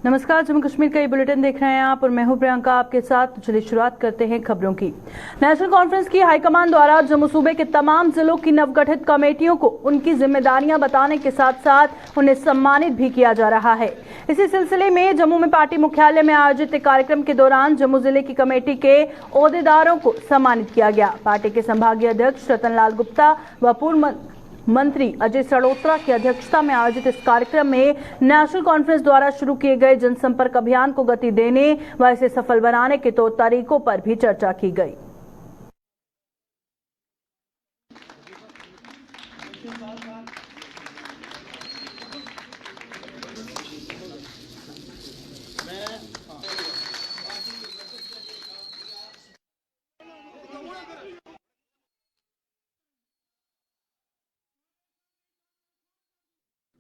नमस्कार, जम्मू कश्मीर का ये बुलेटिन देख रहे हैं आप और मैं हूं प्रियंका आपके साथ। तो चलिए शुरुआत करते हैं खबरों की। नेशनल कॉन्फ्रेंस की हाईकमान द्वारा जम्मू सूबे के तमाम जिलों की नवगठित कमेटियों को उनकी जिम्मेदारियां बताने के साथ साथ उन्हें सम्मानित भी किया जा रहा है। इसी सिलसिले में जम्मू में पार्टी मुख्यालय में आयोजित एक कार्यक्रम के दौरान जम्मू जिले की कमेटी के ओहदेदारों को सम्मानित किया गया। पार्टी के संभागीय अध्यक्ष रतनलाल गुप्ता व पूर्व मंत्री अजय सड़ोत्रा की अध्यक्षता में आयोजित इस कार्यक्रम में नेशनल कॉन्फ्रेंस द्वारा शुरू किए गए जनसंपर्क अभियान को गति देने व इसे सफल बनाने के तौर तरीकों पर भी चर्चा की गई।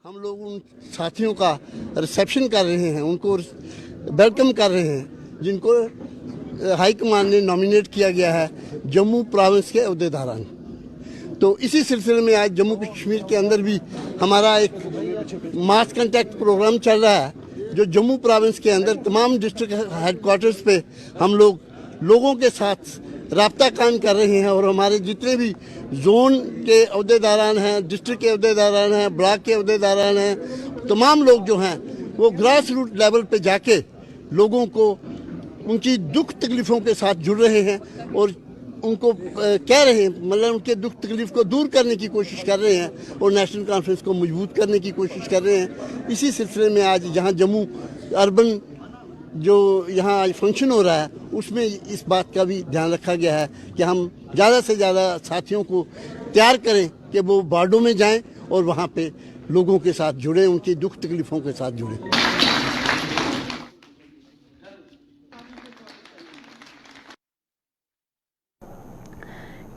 हम लोग उन साथियों का रिसेप्शन कर रहे हैं, उनको वेलकम कर रहे हैं जिनको हाईकमान ने नॉमिनेट किया गया है जम्मू प्रोविंस के अहदेदारान। तो इसी सिलसिले में आज जम्मू कश्मीर के अंदर भी हमारा एक मास कंटैक्ट प्रोग्राम चल रहा है, जो जम्मू प्रोविंस के अंदर तमाम डिस्ट्रिक्ट हेडक्वार्टर्स पे हम लोगों के साथ राब्ता कायम कर रहे हैं और हमारे जितने भी जोन के अहदेदारान हैं, डिस्ट्रिक्ट के अहदेदारान हैं, ब्लॉक के अहदेदारान हैं, तमाम लोग जो हैं वो ग्रास रूट लेवल पे जाके लोगों को उनकी दुख तकलीफ़ों के साथ जुड़ रहे हैं और उनको कह रहे हैं, मतलब उनके दुख तकलीफ को दूर करने की कोशिश कर रहे हैं और नेशनल कॉन्फ्रेंस को मजबूत करने की कोशिश कर रहे हैं। इसी सिलसिले में आज जहाँ जम्मू अर्बन जो यहाँ आज फंक्शन हो रहा है उसमें इस बात का भी ध्यान रखा गया है कि हम ज़्यादा से ज़्यादा साथियों को तैयार करें कि वो वार्डों में जाएं और वहाँ पे लोगों के साथ जुड़ें, उनकी दुख तकलीफ़ों के साथ जुड़ें।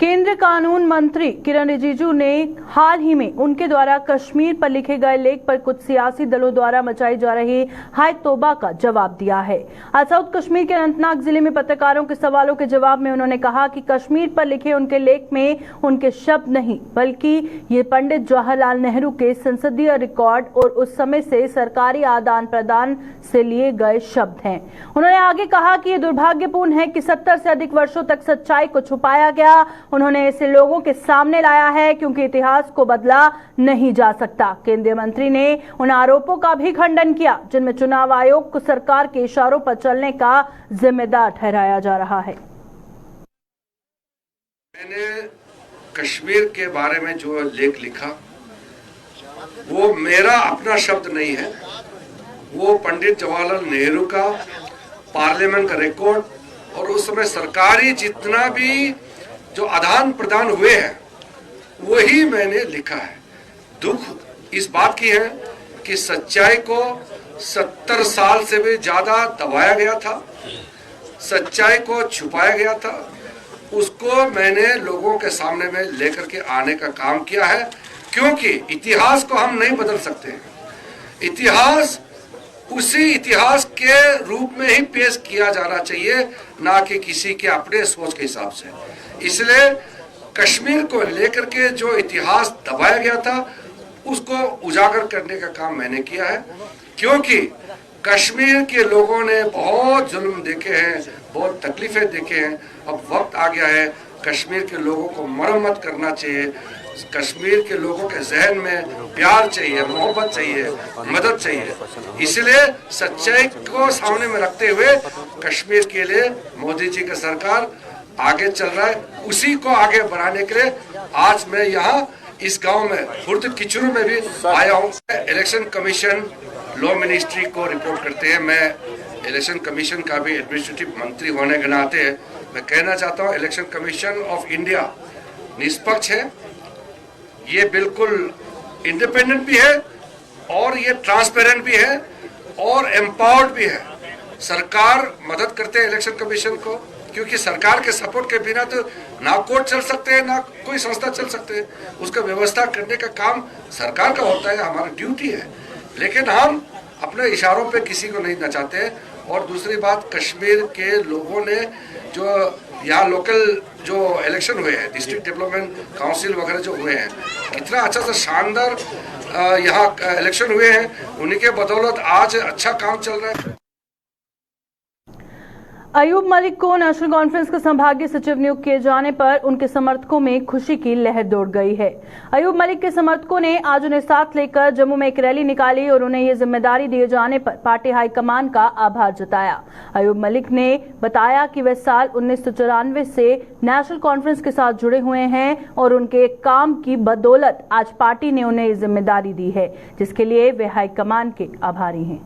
केंद्रीय कानून मंत्री किरण रिजिजू ने हाल ही में उनके द्वारा कश्मीर पर लिखे गए लेख पर कुछ सियासी दलों द्वारा मचाई जा रही हाय तौबा का जवाब दिया है। आज साउथ कश्मीर के अनंतनाग जिले में पत्रकारों के सवालों के जवाब में उन्होंने कहा कि कश्मीर पर लिखे उनके लेख में उनके शब्द नहीं बल्कि ये पंडित जवाहरलाल नेहरू के संसदीय रिकॉर्ड और उस समय से सरकारी आदान प्रदान से लिए गए शब्द हैं। उन्होंने आगे कहा कि ये दुर्भाग्यपूर्ण है कि 70 से अधिक वर्षों तक सच्चाई को छुपाया गया। उन्होंने इसे लोगों के सामने लाया है क्योंकि इतिहास को बदला नहीं जा सकता। केंद्रीय मंत्री ने उन आरोपों का भी खंडन किया जिनमें चुनाव आयोग को सरकार के इशारों पर चलने का जिम्मेदार ठहराया जा रहा है। मैंने कश्मीर के बारे में जो लेख लिखा वो मेरा अपना शब्द नहीं है, वो पंडित जवाहरलाल नेहरू का पार्लियामेंट का रिकॉर्ड और उस समय सरकारी जितना भी जो आदान प्रदान हुए हैं वही मैंने लिखा है। दुख इस बात की है कि सच्चाई को 70 साल से भी ज्यादा दबाया गया था, सच्चाई को छुपाया गया था, उसको मैंने लोगों के सामने में लेकर के आने का काम किया है। क्योंकि इतिहास को हम नहीं बदल सकते, इतिहास उसी इतिहास के रूप में ही पेश किया जाना चाहिए, ना कि किसी के अपने सोच के हिसाब से। इसलिए कश्मीर को लेकर के जो इतिहास दबाया गया था उसको उजागर करने का काम मैंने किया है। क्योंकि कश्मीर के लोगों ने बहुत जुल्म देखे हैं, बहुत तकलीफें देखे हैं। अब वक्त आ गया है कश्मीर के लोगों को मरम्मत करना चाहिए, कश्मीर के लोगों के जहन में प्यार चाहिए, मोहब्बत चाहिए, मदद चाहिए। इसलिए सच्चाई को सामने में रखते हुए कश्मीर के लिए मोदी जी की सरकार आगे चल रहा है। उसी को आगे बढ़ाने के लिए आज मैं यहाँ इस गांव में खुर्द किचरू में भी आया हूँ। इलेक्शन कमीशन लॉ मिनिस्ट्री को रिपोर्ट करते हैं। मैं इलेक्शन कमीशन का भी एडमिनिस्ट्रेटिव मंत्री होने के नाते मैं कहना चाहता हूँ इलेक्शन कमीशन ऑफ इंडिया निष्पक्ष है, ये बिल्कुल इंडिपेंडेंट भी है और ये ट्रांसपेरेंट भी है और एम्पावर्ड भी है। सरकार मदद करते हैं इलेक्शन कमीशन को, क्योंकि सरकार के सपोर्ट के बिना तो ना कोर्ट चल सकते हैं, ना कोई संस्था चल सकते हैं। उसका व्यवस्था करने का काम सरकार का होता है, हमारा ड्यूटी है। लेकिन हम अपने इशारों पे किसी को नहीं नचाते हैं। और दूसरी बात, कश्मीर के लोगों ने जो यहाँ लोकल जो इलेक्शन हुए हैं, डिस्ट्रिक्ट डेवलपमेंट काउंसिल वगैरह जो हुए हैं, कितना अच्छा सा शानदार यहाँ इलेक्शन हुए हैं, उन्हीं के बदौलत आज अच्छा काम चल रहा है। अयूब मलिक को नेशनल कॉन्फ्रेंस का संभागीय सचिव नियुक्त किए जाने पर उनके समर्थकों में खुशी की लहर दौड़ गई है। अयूब मलिक के समर्थकों ने आज उन्हें साथ लेकर जम्मू में एक रैली निकाली और उन्हें ये जिम्मेदारी दिए जाने पर पार्टी हाईकमान का आभार जताया। अयूब मलिक ने बताया कि वे साल 1994 से नेशनल कॉन्फ्रेंस के साथ जुड़े हुए हैं और उनके काम की बदौलत आज पार्टी ने उन्हें ये जिम्मेदारी दी है, जिसके लिए वे हाईकमान के आभारी हैं।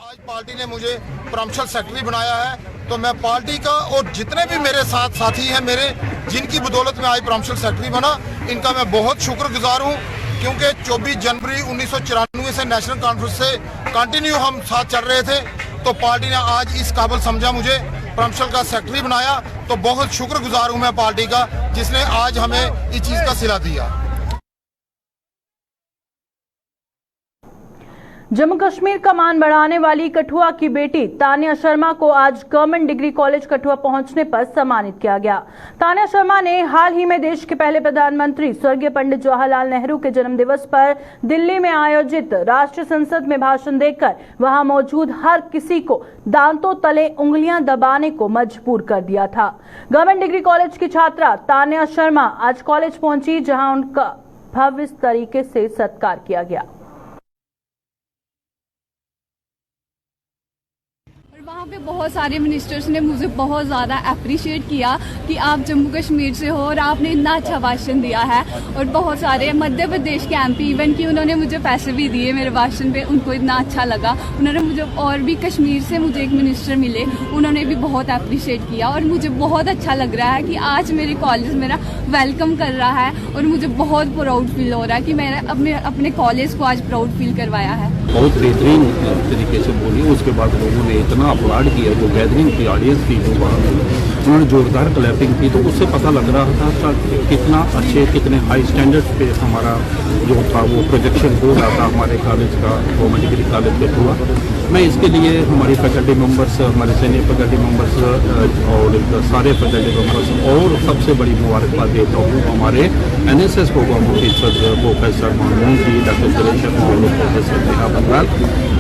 आज पार्टी ने मुझे प्रॉम्प्शल सेक्रेटरी बनाया है, तो मैं पार्टी का और जितने भी मेरे साथ साथी हैं मेरे, जिनकी बदौलत मैं आज प्रॉम्प्शल सेक्रेटरी बना, इनका मैं बहुत शुक्रगुजार हूं, क्योंकि 24 जनवरी 1994 से नेशनल कॉन्फ्रेंस से कंटिन्यू हम साथ चल रहे थे, तो पार्टी ने आज इस काबिल समझा मुझे प्रॉम्प्शल का सेक्रेटरी बनाया। तो बहुत शुक्रगुजार हूं मैं पार्टी का, जिसने आज हमें इस चीज़ का सिला दिया। जम्मू कश्मीर का मान बढ़ाने वाली कठुआ की बेटी तानिया शर्मा को आज गवर्नमेंट डिग्री कॉलेज कठुआ पहुंचने पर सम्मानित किया गया। तानिया शर्मा ने हाल ही में देश के पहले प्रधानमंत्री स्वर्गीय पंडित जवाहरलाल नेहरू के जन्मदिवस पर दिल्ली में आयोजित राष्ट्रीय संसद में भाषण देकर वहां मौजूद हर किसी को दांतों तले उंगलियां दबाने को मजबूर कर दिया था। गवर्नमेंट डिग्री कॉलेज की छात्रा तानिया शर्मा आज कॉलेज पहुंची, जहां उनका भव्य तरीके से सत्कार किया गया। वहाँ पे बहुत सारे मिनिस्टर्स ने मुझे बहुत ज़्यादा अप्रिशिएट किया कि आप जम्मू कश्मीर से हो और आपने इतना अच्छा भाषण दिया है। और बहुत सारे मध्य प्रदेश के एमपी इवन कि उन्होंने मुझे पैसे भी दिए मेरे भाषण पे, उनको इतना अच्छा लगा। उन्होंने मुझे, और भी कश्मीर से मुझे एक मिनिस्टर मिले, उन्होंने भी बहुत अप्रिशिएट किया। और मुझे बहुत अच्छा लग रहा है कि आज मेरे कॉलेज मेरा वेलकम कर रहा है और मुझे बहुत प्राउड फील हो रहा है कि मैंने अपने कॉलेज को आज प्राउड फील करवाया है। बहुत बेहतरीन तरीके से बोली। उसके बाद लोगों ने इतना अपलाड किया, जो गैदरिंग थी, ऑडियंस थी, जो वहाँ उन्होंने जोरदार क्लैपिंग की, तो उससे पता लग रहा था कितना अच्छे, कितने हाई स्टैंडर्ड पे हमारा जो था वो प्रोजेक्शन हो रहा था हमारे कॉलेज का, गवर्नमेंट डिग्री कॉलेज का हुआ। मैं इसके लिए हमारी फैकल्टी मेंबर्स, हमारे सीनियर फैकल्टी मेंबर्स और सारे फैकल्टी मेंबर्स और सबसे बड़ी मुबारकबाद देता हूँ हमारे NSS program teachers professor Manmohan ji, doctor Suresh Sharma और प्रोफेसर नेहा बंगाल।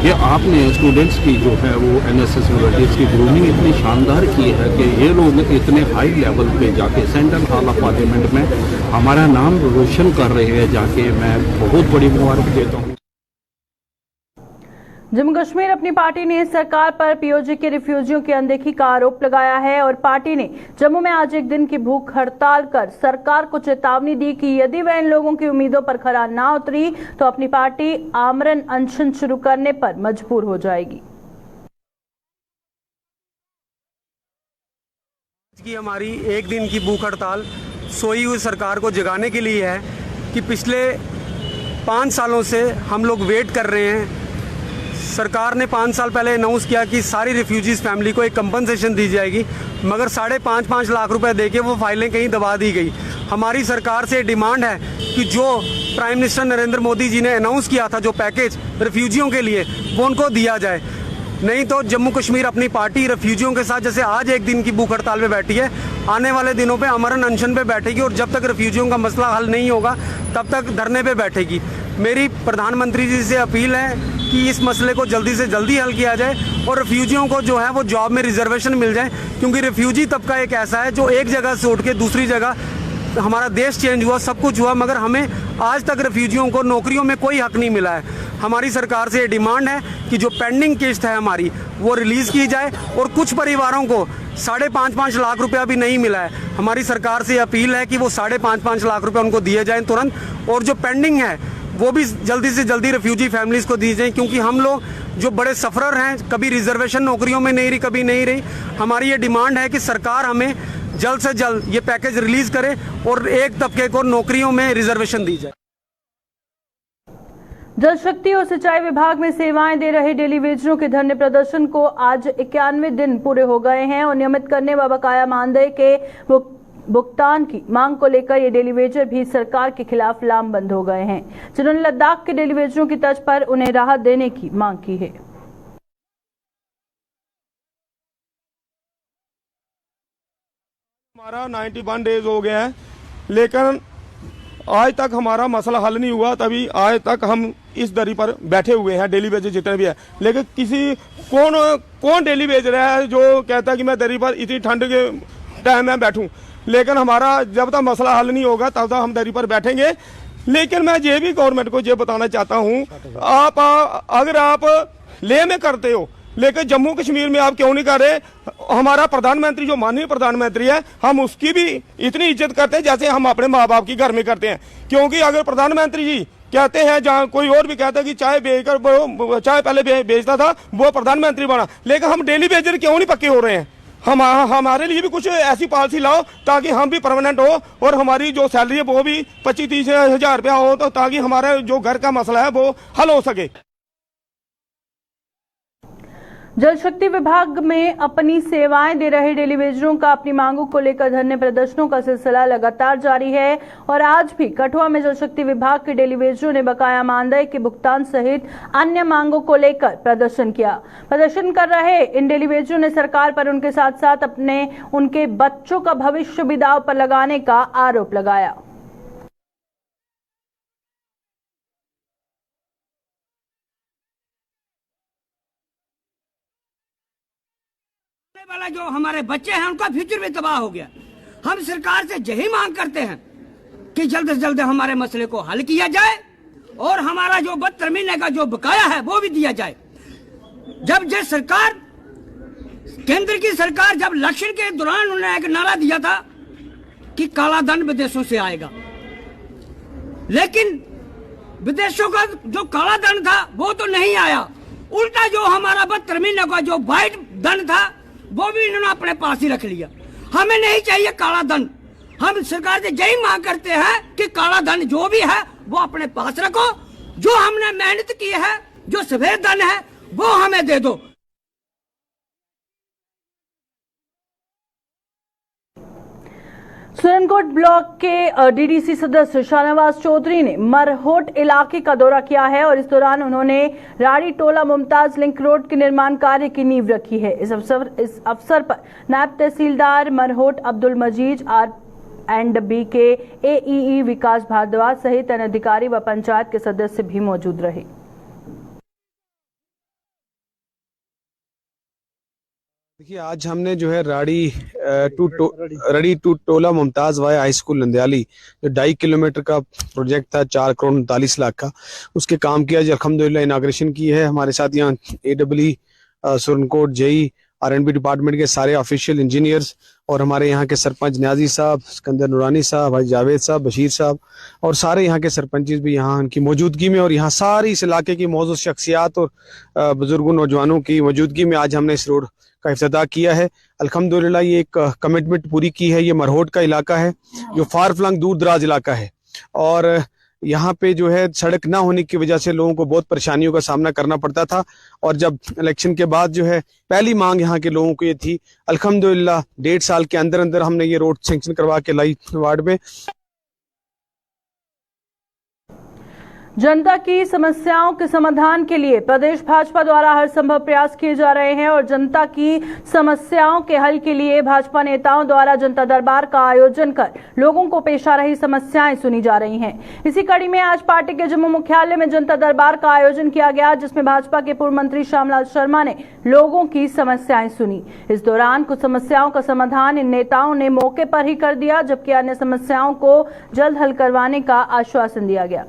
ये आपने स्टूडेंट्स की जो है वो NSS वॉलंटियर्स की ग्रूमिंग इतनी शानदार की है कि ये लोग इतने हाई लेवल पे जाके सेंट्रल हॉल ऑफ पार्लियामेंट में हमारा नाम रोशन कर रहे हैं जाके, मैं बहुत बड़ी मुबारक देता हूँ। जम्मू कश्मीर अपनी पार्टी ने सरकार पर पीओजे के रिफ्यूजियों की अनदेखी का आरोप लगाया है और पार्टी ने जम्मू में आज एक दिन की भूख हड़ताल कर सरकार को चेतावनी दी कि यदि वह इन लोगों की उम्मीदों पर खरा ना उतरी तो अपनी पार्टी आमरण अनशन शुरू करने पर मजबूर हो जाएगी। की हमारी एक दिन की भूख हड़ताल सोई हुई सरकार को जगाने के लिए है कि पिछले 5 सालों से हम लोग वेट कर रहे हैं। सरकार ने 5 साल पहले अनाउंस किया कि सारी रिफ्यूजीज फैमिली को एक कंपनसेशन दी जाएगी, मगर 5.5 लाख रुपए देके वो फाइलें कहीं दबा दी गई। हमारी सरकार से डिमांड है कि जो प्राइम मिनिस्टर नरेंद्र मोदी जी ने अनाउंस किया था जो पैकेज रिफ्यूजियों के लिए, वो उनको दिया जाए, नहीं तो जम्मू कश्मीर अपनी पार्टी रिफ्यूजियों के साथ जैसे आज एक दिन की भूख हड़ताल पे बैठी है, आने वाले दिनों पे अमरण अनशन पे बैठेगी और जब तक रिफ्यूजियों का मसला हल नहीं होगा तब तक धरने पे बैठेगी। मेरी प्रधानमंत्री जी से अपील है कि इस मसले को जल्दी से जल्दी हल किया जाए और रिफ्यूजियों को जो है वो जॉब में रिजर्वेशन मिल जाए, क्योंकि रिफ्यूजी तबका एक ऐसा है जो एक जगह से उठ के दूसरी जगह, हमारा देश चेंज हुआ, सब कुछ हुआ, मगर हमें आज तक रिफ्यूजियों को नौकरियों में कोई हक नहीं मिला है। हमारी सरकार से ये डिमांड है कि जो पेंडिंग किस्त है हमारी वो रिलीज़ की जाए और कुछ परिवारों को 5.5 लाख रुपया भी नहीं मिला है। हमारी सरकार से अपील है कि वो 5.5 लाख रुपया उनको दिए जाएं तुरंत, और जो पेंडिंग है वो भी जल्दी से जल्दी रिफ्यूजी फैमिलीज़ को दी जाए, क्योंकि हम लोग जो बड़े सफ़रर हैं, कभी रिजर्वेशन नौकरियों में नहीं रही, कभी नहीं रही। हमारी ये डिमांड है कि सरकार हमें जल्द से जल्द ये पैकेज रिलीज करे और एक तबके को नौकरियों में रिजर्वेशन दी जाए। जल शक्ति और सिंचाई विभाग में सेवाएं दे रहे डेली वेजरों के धरने प्रदर्शन को आज 91 दिन पूरे हो गए हैं और नियमित करने व बकाया मानदेय के भुगतान की मांग को लेकर ये डेली वेजर भी सरकार के खिलाफ लामबंद हो गए हैं, जिन्होंने लद्दाख के डेली वेजरों की तर्ज पर उन्हें राहत देने की मांग की है। हमारा 91 डेज हो गया है, लेकिन आज तक हमारा मसला हल नहीं हुआ। तभी आज तक हम इस दरी पर बैठे हुए हैं, डेली वेजेस जितने भी है। लेकिन कौन डेली वेज रहा है जो कहता है कि मैं दरी पर इतनी ठंड के टाइम में बैठूं। लेकिन हमारा जब तक मसला हल नहीं होगा तब तक हम दरी पर बैठेंगे। लेकिन मैं ये भी गवर्नमेंट को ये बताना चाहता हूँ, अगर आप लेह में करते हो लेकिन जम्मू कश्मीर में आप क्यों नहीं कर रहे। हमारा प्रधानमंत्री जो माननीय प्रधानमंत्री है, हम उसकी भी इतनी इज्जत करते हैं जैसे हम अपने माँ बाप की घर में करते हैं। क्योंकि अगर प्रधानमंत्री जी कहते हैं, जहाँ कोई और भी कहता है कि चाय बेचकर वो चाय पहले बेचता था वो प्रधानमंत्री बना, लेकिन हम डेली वेजर क्यों नहीं पक्के हो रहे हैं। हमारे लिए भी कुछ ऐसी पॉलिसी लाओ ताकि हम भी परमानेंट हो और हमारी जो सैलरी है वो भी 25-30 हजार रुपया हो, तो ताकि हमारा जो घर का मसला है वो हल हो सके। जल शक्ति विभाग में अपनी सेवाएं दे रहे डेली वेजरों का अपनी मांगों को लेकर धरने प्रदर्शनों का सिलसिला लगातार जारी है और आज भी कठुआ में जल शक्ति विभाग के डेली वेजरों ने बकाया मानदेय के भुगतान सहित अन्य मांगों को लेकर प्रदर्शन किया। प्रदर्शन कर रहे इन डेली वेजरों ने सरकार पर उनके साथ साथ उनके बच्चों का भविष्य भी दांव पर लगाने का आरोप लगाया। वाला जो हमारे बच्चे हैं उनका फ्यूचर भी तबाह हो गया। हम सरकार से यही मांग करते हैं कि जल्द से जल्द हमारे मसले को हल किया जाए और हमारा जो 72 महीने का जो बकाया है वो भी दिया जाए। जब ये सरकार, केंद्र की सरकार, जब इलेक्शन के दौरान उन्होंने एक नारा दिया था कि काला धन विदेशों से आएगा, लेकिन विदेशों का जो काला धन था वो तो नहीं आया। उल्टा जो हमारा 72 महीने का जो व्हाइट धन था वो भी इन्होंने अपने पास ही रख लिया। हमें नहीं चाहिए काला धन। हम सरकार से यही मांग करते हैं कि काला धन जो भी है वो अपने पास रखो, जो हमने मेहनत की है, जो सफेद धन है वो हमें दे दो। सुरनकोट ब्लॉक के डीडीसी सदस्य शाहनवाज चौधरी ने मरहोट इलाके का दौरा किया है और इस दौरान उन्होंने राड़ी टोला मुमताज लिंक रोड के निर्माण कार्य की नींव रखी है। इस अवसर पर नायब तहसीलदार मरहोट अब्दुल मजीद R&B के AEE विकास भारद्वाज सहित अन्य अधिकारी व पंचायत के सदस्य भी मौजूद रहे। देखिए, आज हमने जो है Radi to Tola Mumtaz via high school Nandiyali, जो 2.5 किलोमीटर का प्रोजेक्ट था 4 करोड़ 39 लाख का, उसके काम किया जो अल्हम्दुलिल्लाह इनाग्रेशन की है। हमारे साथ यहाँ AEE Surankote JE R&B department के सारे ऑफिशियल इंजीनियर्स और हमारे यहाँ के सरपंच न्याजी साहब, सिकंदर नूरानी साहब, भाई जावेद साहब, बशीर साहब और सारे यहाँ के सरपंच भी यहाँ उनकी मौजूदगी में और यहाँ सारी इस इलाके की मौजूद शख्सियात और बुजुर्गों नौजवानों की मौजूदगी में आज हमने इस रोड का इफ्तिताह किया है। अल्हम्दुलिल्लाह ये एक कमिटमेंट पूरी की है। ये मरहोट का इलाका है जो फार फ्लंग दूर दराज इलाका है और यहाँ पे जो है सड़क ना होने की वजह से लोगों को बहुत परेशानियों का सामना करना पड़ता था और जब इलेक्शन के बाद जो है पहली मांग यहाँ के लोगों को ये थी, अल्हम्दुलिल्लाह 1.5 साल के अंदर अंदर हमने ये रोड सैंक्शन करवा के लाई वार्ड में। जनता की समस्याओं के समाधान के लिए प्रदेश भाजपा द्वारा हर संभव प्रयास किए जा रहे हैं और जनता की समस्याओं के हल के लिए भाजपा नेताओं द्वारा जनता दरबार का आयोजन कर लोगों को पेश आ रही समस्याएं सुनी जा रही हैं। इसी कड़ी में आज पार्टी के जम्मू मुख्यालय में जनता दरबार का आयोजन किया गया, जिसमें भाजपा के पूर्व मंत्री श्यामलाल शर्मा ने लोगों की समस्याएं सुनी। इस दौरान कुछ समस्याओं का समाधान इन नेताओं ने मौके पर ही कर दिया, जबकि अन्य समस्याओं को जल्द हल करवाने का आश्वासन दिया गया।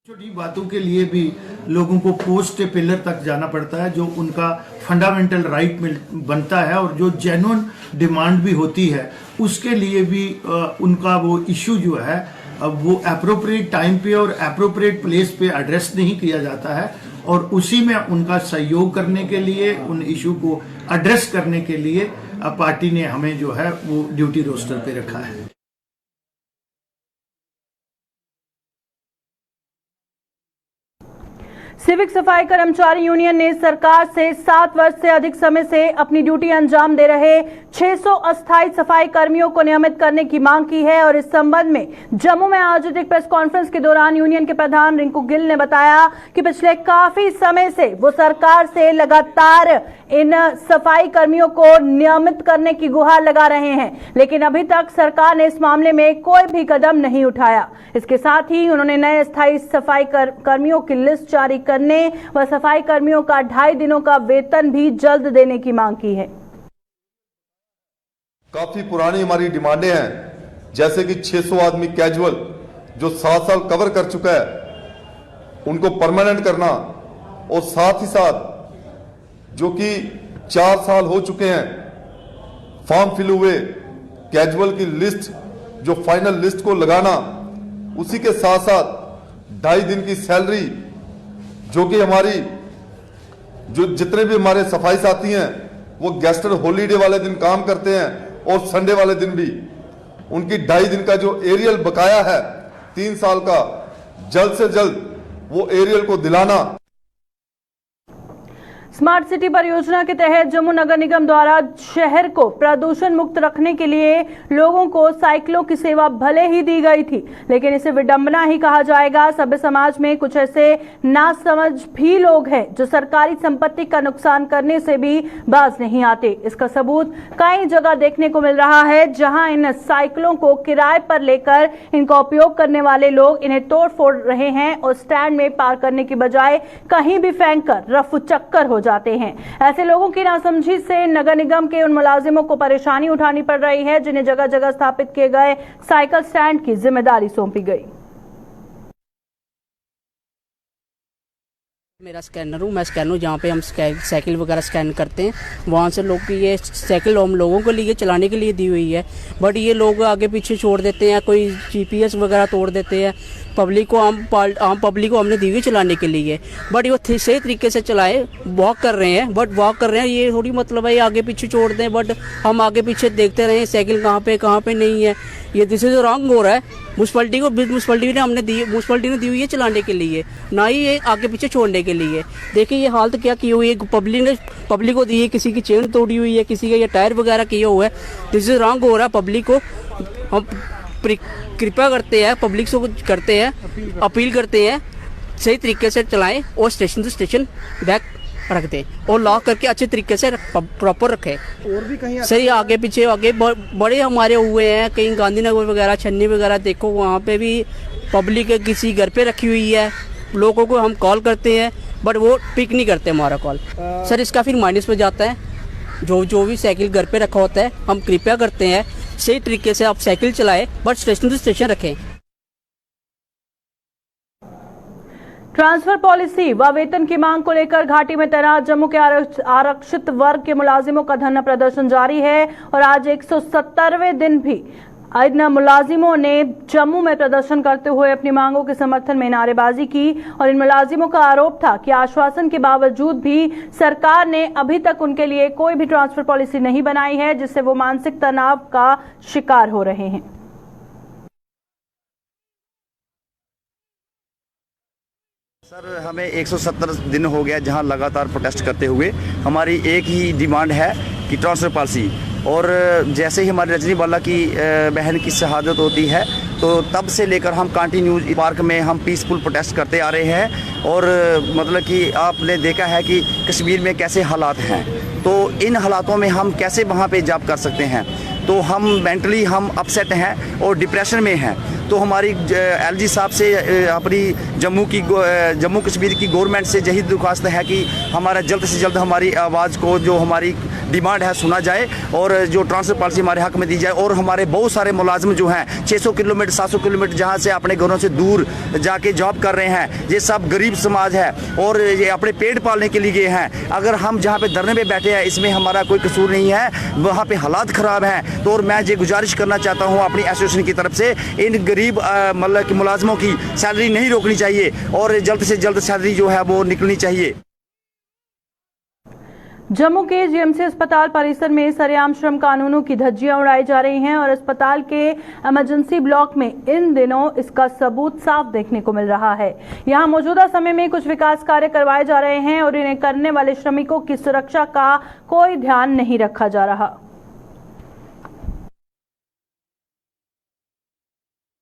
छोटी बातों के लिए भी लोगों को पोस्ट पिलर तक जाना पड़ता है, जो उनका फंडामेंटल राइट बनता है और जो जेन्युइन डिमांड भी होती है, उसके लिए भी उनका वो इश्यू जो है वो एप्रोप्रिएट टाइम पे और एप्रोप्रिएट प्लेस पे एड्रेस नहीं किया जाता है और उसी में उनका सहयोग करने के लिए, उन इश्यू को एड्रेस करने के लिए पार्टी ने हमें जो है वो ड्यूटी रोस्टर पे रखा है। सिविक सफाई कर्मचारी यूनियन ने सरकार से 7 वर्ष से अधिक समय से अपनी ड्यूटी अंजाम दे रहे 600 अस्थायी सफाई कर्मियों को नियमित करने की मांग की है और इस संबंध में जम्मू में आयोजित एक प्रेस कॉन्फ्रेंस के दौरान यूनियन के प्रधान रिंकू गिल ने बताया कि पिछले काफी समय से वो सरकार से लगातार इन सफाई कर्मियों को नियमित करने की गुहार लगा रहे हैं, लेकिन अभी तक सरकार ने इस मामले में कोई भी कदम नहीं उठाया। इसके साथ ही उन्होंने नए अस्थायी सफाई कर्मियों की लिस्ट जारी करने व सफाई कर्मियों का 2.5 दिनों का वेतन भी जल्द देने की मांग की है। काफी पुरानी हमारी डिमांडें हैं, जैसे कि 600 आदमी कैजुअल जो 7 साल कवर कर चुका है उनको परमानेंट करना, और साथ ही साथ जो कि 4 साल हो चुके हैं फॉर्म फिल हुए कैजुअल की लिस्ट, जो फाइनल लिस्ट को लगाना, उसी के साथ साथ 2.5 दिन की सैलरी, जो कि हमारी जो जितने भी हमारे सफाई साथी हैं वो गेस्टेड हॉलीडे वाले दिन काम करते हैं और संडे वाले दिन भी, उनकी 2.5 दिन का जो एरियल बकाया है 3 साल का, जल्द से जल्द वो एरियल को दिलाना। स्मार्ट सिटी परियोजना के तहत जम्मू नगर निगम द्वारा शहर को प्रदूषण मुक्त रखने के लिए लोगों को साइकिलों की सेवा भले ही दी गई थी, लेकिन इसे विडंबना ही कहा जाएगा। सभ्य समाज में कुछ ऐसे नासमझ भी लोग हैं जो सरकारी संपत्ति का नुकसान करने से भी बाज नहीं आते। इसका सबूत कई जगह देखने को मिल रहा है, जहां इन साइकिलों को किराए पर लेकर इनका उपयोग करने वाले लोग इन्हें तोड़ फोड़ रहे हैं और स्टैंड में पार करने की बजाय कहीं भी फेंककर रफू चक्कर हो जाते हैं। ऐसे लोगों की नासमझी से नगर निगम के उन मुलाजिमों को परेशानी उठानी पड़ रही है जिन्हें जगह जगह स्थापित किए गए साइकिल स्टैंड की जिम्मेदारी सौंपी गई। मेरा स्कैनर हूँ, मैं स्कैनर हूँ जहाँ पे हम साइकिल वगैरह स्कैन करते हैं, वहाँ से लोग की ये साइकिल हम लोगों के लिए चलाने के लिए दी हुई है, बट ये लोग आगे पीछे छोड़ देते हैं, कोई GPS वगैरह तोड़ देते हैं। पब्लिक को आम पब्लिक को हमने दी हुई चलाने के लिए, बट ये सही तरीके से चलाए, वॉक कर रहे हैं, बट वॉक कर रहे हैं ये थोड़ी मतलब है ये आगे पीछे छोड़ दें, बट हम आगे पीछे देखते रहे साइकिल कहाँ पे नहीं है। ये दिस इज रॉन्ग हो रहा है। म्यूनसिपैलिटी ने दी हुई है चलाने के लिए, ना ही ये आगे पीछे छोड़ने के लिए। देखिए ये हालत क्या की हुई है, पब्लिक को दी है, किसी की चेन तोड़ी हुई है, किसी का ये टायर वगैरह किया हुआ है। दिस इज रॉन्ग हो रहा है। पब्लिक को हम कृपया करते हैं, पब्लिक से करते हैं, अपील करते हैं सही तरीके से चलाएं और स्टेशन से स्टेशन बैक रख दें और लॉक करके अच्छे तरीके से प्रॉपर रखें। और भी कहीं सही आगे पीछे बड़े हमारे हुए हैं, कहीं गांधीनगर वगैरह, छन्नी वगैरह, देखो वहाँ पे भी पब्लिक किसी घर पे रखी हुई है। लोगों को हम कॉल करते हैं बट वो पिक नहीं करते हमारा कॉल। सर इसका फिर माइनस पे जाता है। जो भी साइकिल घर पे रखा होता है, हम कृपया करते हैं सही तरीके से आप साइकिल चलाएं बट स्टेशन से स्टेशन रखें। ट्रांसफर पॉलिसी व वेतन की मांग को लेकर घाटी में तैनात जम्मू के आरक्षित वर्ग के मुलाजिमों का धरना प्रदर्शन जारी है और आज 170वें दिन भी इन मुलाजिमों ने जम्मू में प्रदर्शन करते हुए अपनी मांगों के समर्थन में नारेबाजी की और इन मुलाजिमों का आरोप था कि आश्वासन के बावजूद भी सरकार ने अभी तक उनके लिए कोई भी ट्रांसफर पॉलिसी नहीं बनाई है, जिससे वो मानसिक तनाव का शिकार हो रहे हैं। सर हमें 170 दिन हो गया जहां लगातार प्रोटेस्ट करते हुए। हमारी एक ही डिमांड है कि ट्रांसफर पॉलिसी, और जैसे ही हमारी रजनी बाला की बहन की शहादत होती है तो तब से लेकर हम कंटिन्यू पार्क में हम पीसफुल प्रोटेस्ट करते आ रहे हैं। और मतलब कि आपने देखा है कि कश्मीर में कैसे हालात हैं, तो इन हालातों में हम कैसे वहाँ पे जॉब कर सकते हैं। तो हम मेंटली हम अपसेट हैं और डिप्रेशन में हैं। तो हमारी LG साहब से अपनी जम्मू कश्मीर की गवर्नमेंट से यही दरख्वास्त है कि हमारा जल्द से जल्द हमारी आवाज़ को, जो हमारी डिमांड है, सुना जाए और जो ट्रांसफर पॉलिसी हमारे हक में दी जाए। और हमारे बहुत सारे मुलाजिम जो हैं 600 किलोमीटर 700 किलोमीटर जहाँ से अपने घरों से दूर जाके जॉब कर रहे हैं, ये सब गरीब समाज है और ये अपने पेट पालने के लिए हैं। अगर हम जहाँ पे धरने पे बैठे हैं इसमें हमारा कोई कसूर नहीं है, वहाँ पे हालात ख़राब हैं। तो और मैं ये गुजारिश करना चाहता हूँ अपनी एसोसिएशन की तरफ से, इन गरीब मतलब कि मुलाजमों की सैलरी नहीं रोकनी चाहिए और जल्द से जल्द सैलरी जो है वो निकलनी चाहिए। जम्मू के जीएमसी अस्पताल परिसर में सरेआम श्रम कानूनों की धज्जियां उड़ाई जा रही हैं और अस्पताल के इमरजेंसी ब्लॉक में इन दिनों इसका सबूत साफ देखने को मिल रहा है। यहां मौजूदा समय में कुछ विकास कार्य करवाए जा रहे हैं और इन्हें करने वाले श्रमिकों की सुरक्षा का कोई ध्यान नहीं रखा जा रहा।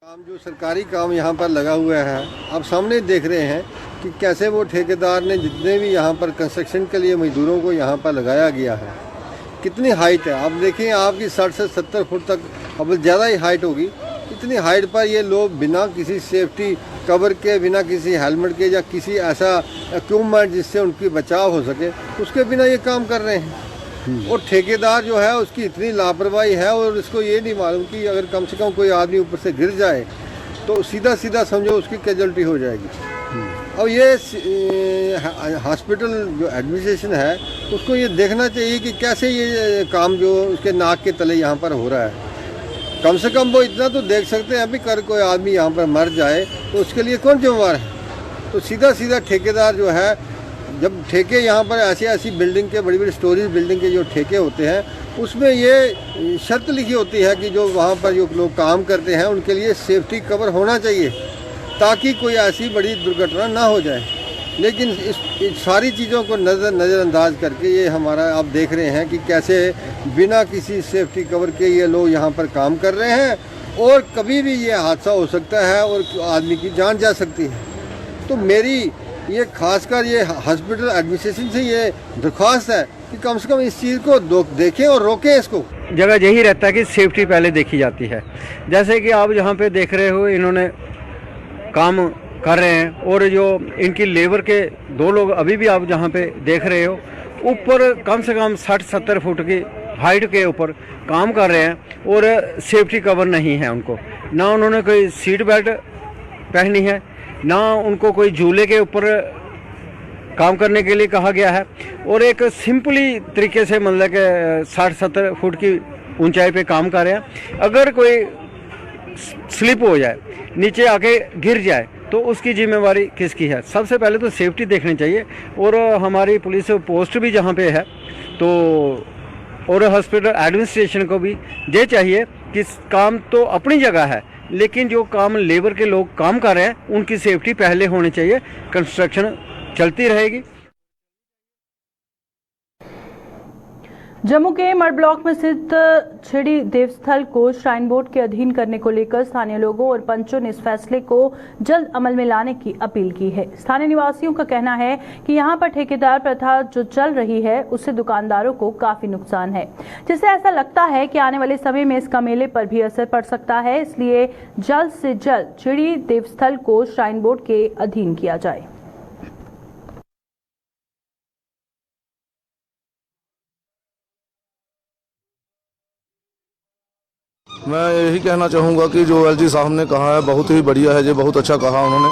काम जो सरकारी काम यहाँ पर लगा हुआ है, आप सामने देख रहे हैं कि कैसे वो ठेकेदार ने जितने भी यहाँ पर कंस्ट्रक्शन के लिए मजदूरों को यहाँ पर लगाया गया है, कितनी हाइट है आप देखें, आपकी 60 से 70 फुट तक अब ज़्यादा ही हाइट होगी। इतनी हाइट पर ये लोग बिना किसी सेफ्टी कवर के, बिना किसी हेलमेट के या किसी ऐसा इक्विपमेंट जिससे उनकी बचाव हो सके, उसके बिना ये काम कर रहे हैं। और ठेकेदार जो है उसकी इतनी लापरवाही है और इसको ये नहीं मालूम कि अगर कम से कम कोई आदमी ऊपर से गिर जाए तो सीधा सीधा समझो उसकी कैजुअल्टी हो जाएगी। अब ये हॉस्पिटल जो एडमिनिस्ट्रेशन है उसको ये देखना चाहिए कि कैसे ये काम जो उसके नाक के तले यहाँ पर हो रहा है, कम से कम वो इतना तो देख सकते हैं। अभी कर कोई आदमी यहाँ पर मर जाए तो उसके लिए कौन जिम्मेवार है? तो सीधा सीधा ठेकेदार जो है, जब ठेके यहाँ पर ऐसी बिल्डिंग के, बड़ी बड़ी स्टोरेज बिल्डिंग के जो ठेके होते हैं उसमें ये शर्त लिखी होती है कि जो वहाँ पर जो लोग काम करते हैं उनके लिए सेफ्टी कवर होना चाहिए ताकि कोई ऐसी बड़ी दुर्घटना ना हो जाए। लेकिन इस सारी चीज़ों को नज़रअंदाज करके ये हमारा आप देख रहे हैं कि कैसे बिना किसी सेफ्टी कवर के ये लोग यहाँ पर काम कर रहे हैं और कभी भी ये हादसा हो सकता है और आदमी की जान जा सकती है। तो मेरी ये खासकर ये हॉस्पिटल एडमिनिस्ट्रेशन से ये दरख्वास्त है कि कम से कम इस चीज़ को देखें और रोकें इसको। जगह यही रहता है कि सेफ्टी पहले देखी जाती है। जैसे कि आप यहाँ पे देख रहे हो, इन्होंने काम कर रहे हैं और जो इनकी लेबर के 2 लोग अभी भी आप जहाँ पे देख रहे हो, ऊपर कम से कम 60-70 फुट की हाइट के ऊपर काम कर रहे हैं और सेफ्टी कवर नहीं है उनको। ना उन्होंने कोई सीट बेल्ट पहनी है, ना उनको कोई झूले के ऊपर काम करने के लिए कहा गया है और एक सिंपली तरीके से मतलब कि 60-70 फुट की ऊंचाई पे काम कर रहे हैं। अगर कोई स्लिप हो जाए, नीचे आके गिर जाए तो उसकी जिम्मेवारी किसकी है? सबसे पहले तो सेफ्टी देखनी चाहिए। और हमारी पुलिस पोस्ट भी जहाँ पे है तो और हॉस्पिटल एडमिनिस्ट्रेशन को भी ये चाहिए कि काम तो अपनी जगह है, लेकिन जो काम लेबर के लोग काम कर रहे हैं उनकी सेफ्टी पहले होनी चाहिए। कंस्ट्रक्शन चलती रहेगी। जम्मू के मड ब्लॉक में स्थित छिड़ी देवस्थल को श्राइन बोर्ड के अधीन करने को लेकर स्थानीय लोगों और पंचों ने इस फैसले को जल्द अमल में लाने की अपील की है। स्थानीय निवासियों का कहना है कि यहां पर ठेकेदार प्रथा जो चल रही है उससे दुकानदारों को काफी नुकसान है, जिससे ऐसा लगता है कि आने वाले समय में इसका मेले पर भी असर पड़ सकता है। इसलिए जल्द से जल्द छिड़ी देवस्थल को श्राइन बोर्ड के अधीन किया जाए। मैं यही कहना चाहूँगा कि जो एलजी साहब ने कहा है बहुत ही बढ़िया है, ये बहुत अच्छा कहा उन्होंने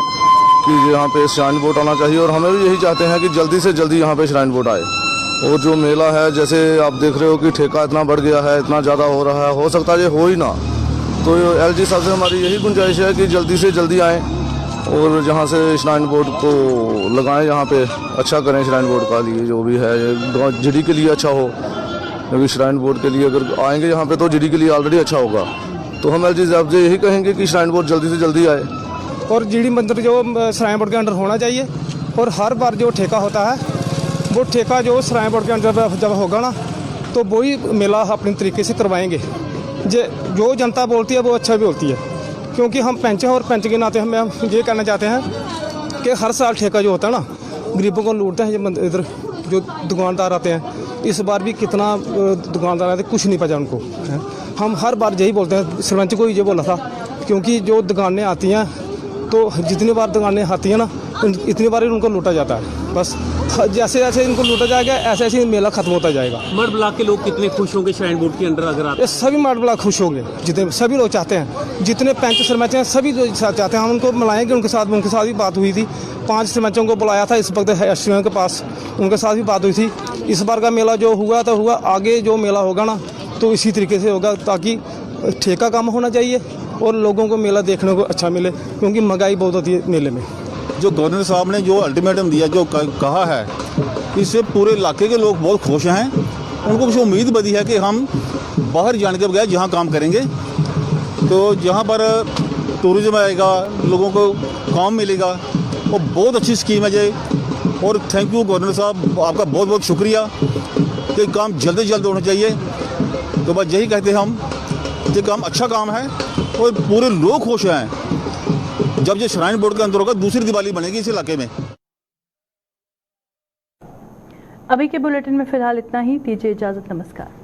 कि यहाँ पे श्राइन बोर्ड आना चाहिए और हमें भी यही चाहते हैं कि जल्दी से जल्दी यहाँ पे श्राइन बोर्ड आए। और जो मेला है, जैसे आप देख रहे हो कि ठेका इतना बढ़ गया है, इतना ज़्यादा हो रहा है, हो सकता है ये हो ही ना। तो एलजी साहब से हमारी यही गुंजाइश है कि जल्दी से जल्दी आएँ और जहाँ से श्राइन बोर्ड को लगाएँ, यहाँ पर अच्छा करें श्राइन बोर्ड का लिए जो भी है, जीडी के लिए अच्छा हो, क्योंकि श्राइन बोर्ड के लिए अगर आएंगे यहाँ पे तो जीडी के लिए ऑलरेडी अच्छा होगा। तो हम एलजी साहब से यही कहेंगे कि श्राइन बोर्ड जल्दी से जल्दी आए और जीडी मंदिर जो श्राइन बोर्ड के अंडर होना चाहिए। और हर बार जो ठेका होता है वो ठेका जो श्राइन बोर्ड के अंडर जब होगा ना तो वही मेला अपने तरीके से करवाएंगे। जो जनता बोलती है वो अच्छा भी बोलती है, क्योंकि हम पंच हैं और पंच के नाते हम ये कहना चाहते हैं कि हर साल ठेका जो होता है ना गरीबों को लूटते हैं। इधर जो दुकानदार आते हैं, इस बार भी कितना दुकानदार आते, कुछ नहीं पता उनको। हम हर बार यही बोलते हैं, सरपंच को ये बोला था, क्योंकि जो दुकानें आती हैं तो जितनी बार दुकानें आती हैं ना इतनी बार उनको लूटा जाता है। बस जैसे जैसे इनको लूटा जाएगा ऐसे ऐसे मेला खत्म होता जाएगा। मड ब्लॉक के लोग कितने खुश होंगे श्राइन बोर्ड के अंदर अगर आते? सभी मड ब्लॉक खुश होंगे, जितने सभी लोग चाहते हैं, जितने पंच सरपंच हैं सभी चाहते हैं। हम उनको मिलाएंगे, उनके साथ भी बात हुई थी। 5 सरपंचों को बुलाया था इस वक्त एसडीएम के पास, उनके साथ भी बात हुई थी। इस बार का मेला जो हुआ तो हुआ, आगे जो मेला होगा ना तो इसी तरीके से होगा, ताकि ठेका कम होना चाहिए और लोगों को मेला देखने को अच्छा मिले, क्योंकि महंगाई बहुत होती है मेले में। जो गवर्नर साहब ने जो अल्टीमेटम दिया, जो कहा है, इससे पूरे इलाके के लोग बहुत खुश हैं। उनको कुछ उम्मीद बनी है कि हम बाहर जाने के बगैर जहाँ काम करेंगे तो जहाँ पर टूरिज्म आएगा, लोगों को काम मिलेगा, वो बहुत अच्छी स्कीम है ये। और थैंक यू गवर्नर साहब, आपका बहुत बहुत शुक्रिया कि काम जल्द से जल्द होना चाहिए। तो बस यही कहते हैं हम कि काम अच्छा काम है और पूरे लोग खुश हैं। जब ये श्राइन बोर्ड के अंदर होगा, दूसरी दिवाली बनेगी इस इलाके में। अभी के बुलेटिन में फिलहाल इतना ही। दीजिए इजाजत, नमस्कार।